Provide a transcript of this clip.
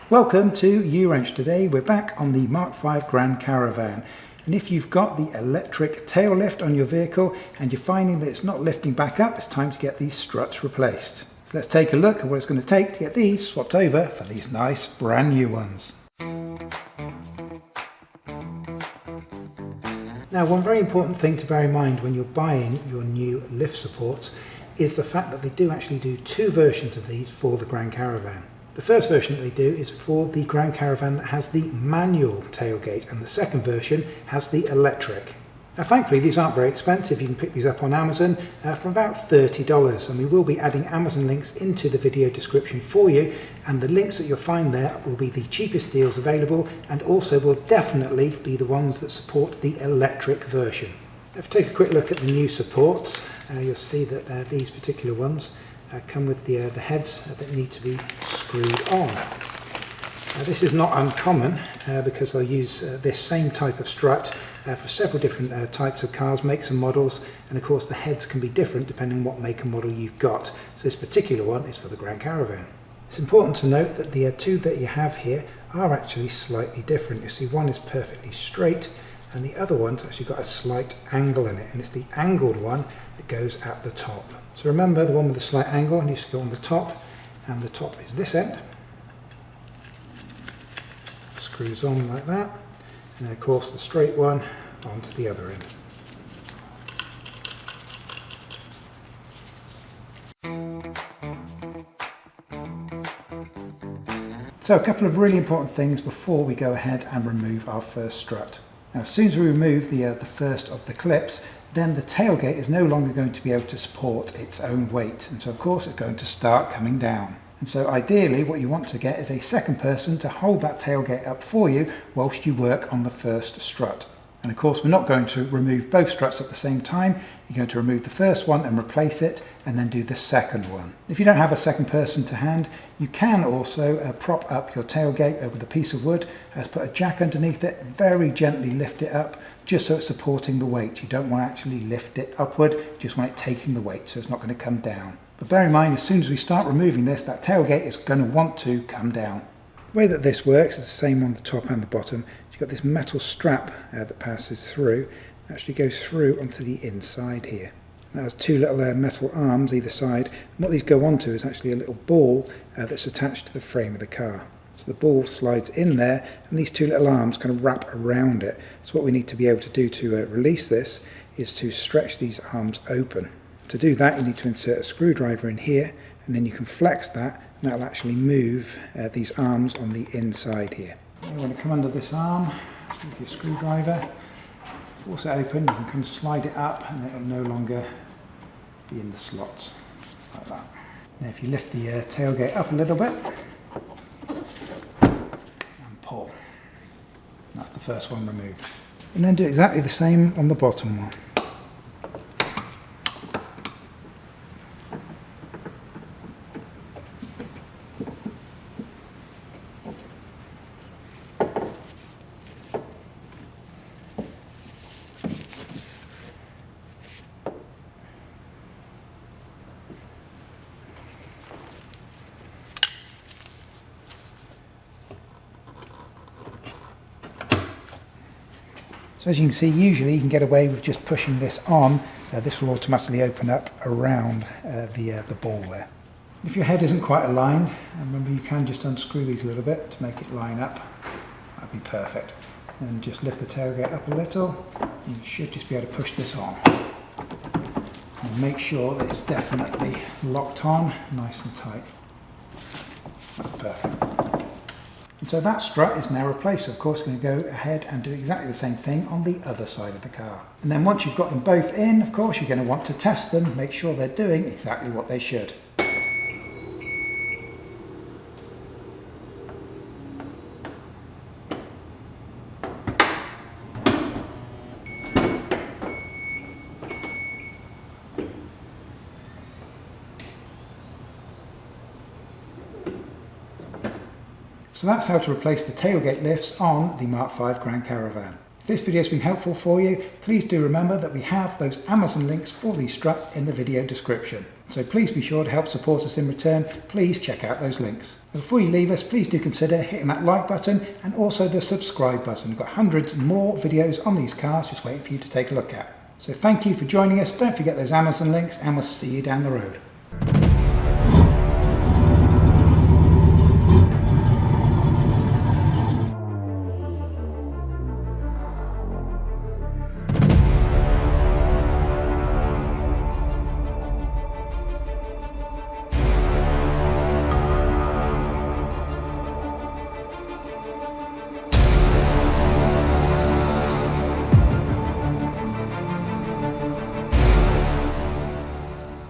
Welcome to U-Wrench. Today we're back on the Mark V Grand Caravan, and if you've got the electric tail lift on your vehicle and you're finding that it's not lifting back up, it's time to get these struts replaced. So let's take a look at what it's going to take to get these swapped over for these nice brand new ones. Now, one very important thing to bear in mind when you're buying your new lift supports is the fact that they do actually do two versions of these for the Grand Caravan. The first version that they do is for the Grand Caravan that has the manual tailgate, and the second version has the electric. Now thankfully these aren't very expensive. You can pick these up on Amazon for about $30, and we will be adding Amazon links into the video description for you, and the links that you'll find there will be the cheapest deals available and also will definitely be the ones that support the electric version. If we take a quick look at the new supports, you'll see that these particular ones come with the heads that need to be screwed on. This is not uncommon because they'll use this same type of strut for several different types of cars, makes and models, and of course the heads can be different depending on what make and model you've got. So this particular one is for the Grand Caravan. It's important to note that the two that you have here are actually slightly different. You see, one is perfectly straight and the other one's actually got a slight angle in it, and it's the angled one that goes at the top. So remember, the one with the slight angle needs to go on the top, and the top is this end. Screws on like that, and then of course the straight one onto the other end. So a couple of really important things before we go ahead and remove our first strut. Now as soon as we remove the first of the clips, then the tailgate is no longer going to be able to support its own weight, and so of course it's going to start coming down. And so ideally what you want to get is a second person to hold that tailgate up for you whilst you work on the first strut. And of course we're not going to remove both struts at the same time. You're going to remove the first one and replace it, and then do the second one. If you don't have a second person to hand, you can also prop up your tailgate with a piece of wood, put a jack underneath it, very gently lift it up just so it's supporting the weight. You don't want to actually lift it upward, you just want it taking the weight so it's not going to come down. But bear in mind, as soon as we start removing this, that tailgate is going to want to come down. The way that this works is the same on the top and the bottom. You've got this metal strap that passes through, actually goes through onto the inside here. That has two little metal arms either side, and what these go onto is actually a little ball that's attached to the frame of the car. So the ball slides in there, and these two little arms kind of wrap around it. So what we need to be able to do to release this is to stretch these arms open. To do that, you need to insert a screwdriver in here, and then you can flex that, and that will actually move these arms on the inside here. You want to come under this arm with your screwdriver, force it open, you can kind of slide it up and it will no longer be in the slots like that. Now if you lift the tailgate up a little bit and pull, that's the first one removed. And then do exactly the same on the bottom one. So as you can see, usually you can get away with just pushing this on. This will automatically open up around the ball there. If your head isn't quite aligned, remember you can just unscrew these a little bit to make it line up. That'd be perfect. And just lift the tailgate up a little. You should just be able to push this on. And make sure that it's definitely locked on, nice and tight. That's perfect. And so that strut is now replaced. Of course, we're going to go ahead and do exactly the same thing on the other side of the car. And then once you've got them both in, of course, you're going to want to test them, make sure they're doing exactly what they should. So that's how to replace the tailgate lifts on the Mark V Grand Caravan. If this video has been helpful for you, please do remember that we have those Amazon links for these struts in the video description. So please be sure to help support us in return. Please check out those links. Before you leave us, please do consider hitting that like button and also the subscribe button. We've got hundreds more videos on these cars just waiting for you to take a look at. So thank you for joining us. Don't forget those Amazon links and we'll see you down the road.